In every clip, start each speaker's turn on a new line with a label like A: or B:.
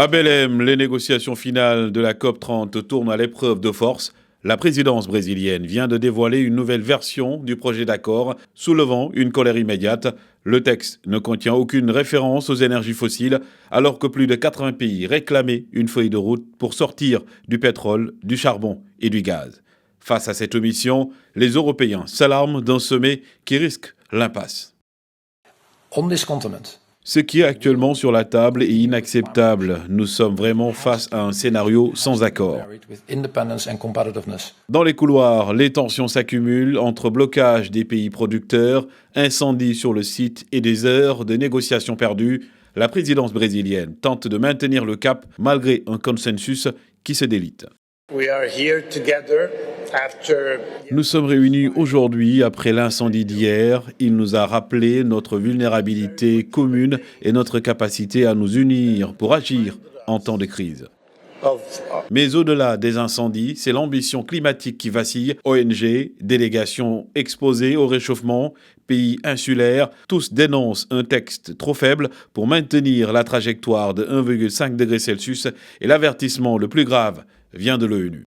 A: À Belém, les négociations finales de la COP30 tournent à l'épreuve de force. La présidence brésilienne vient de dévoiler une nouvelle version du projet d'accord, soulevant une colère immédiate. Le texte ne contient aucune référence aux énergies fossiles, alors que plus de 80 pays réclamaient une feuille de route pour sortir du pétrole, du charbon et du gaz. Face à cette omission, les Européens s'alarment d'un sommet qui risque l'impasse.
B: On this continent,
A: Ce qui est actuellement sur la table est inacceptable. Nous sommes vraiment face à un scénario sans accord.
B: married with independence and competitiveness.
A: Dans les couloirs, les tensions s'accumulent entre blocage des pays producteurs, incendies sur le site et des heures de négociations perdues. La présidence brésilienne tente de maintenir le cap malgré un consensus qui se délite.
C: We are here together after
A: Nous sommes réunis aujourd'hui après l'incendie d'hier. Il nous a rappelé notre vulnérabilité commune et notre capacité à nous unir pour agir en temps de crise.
C: of
A: Mais au-delà des incendies, c'est l'ambition climatique qui vacille. ONG, délégations exposées au réchauffement, pays insulaires, tous dénoncent un texte trop faible pour maintenir la trajectoire de 1,5 degré Celsius et l'avertissement le plus grave vient de l'ONU.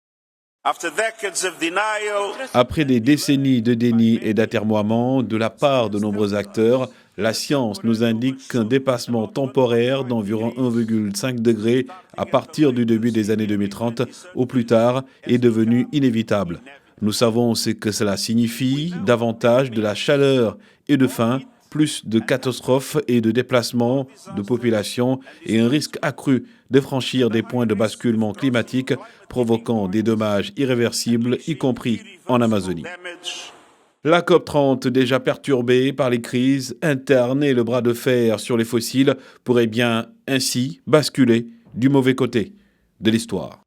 D: After decades of denial,
A: Après des décennies de déni et d'atermoiement de la part de nombreux acteurs, la science nous indique qu'un dépassement temporaire d'environ 1,5 degré à partir du début des années 2030 au plus tard est devenu inévitable. Nous savons ce que cela signifie, davantage de la chaleur et de faim, plus de catastrophes et de déplacements de population et un risque accru de franchir des points de basculement climatique provoquant des dommages irréversibles, y compris en Amazonie.
D: damage.
A: La COP30, déjà perturbée par les crises internes et le bras de fer sur les fossiles, pourrait bien ainsi basculer du mauvais côté de l'histoire.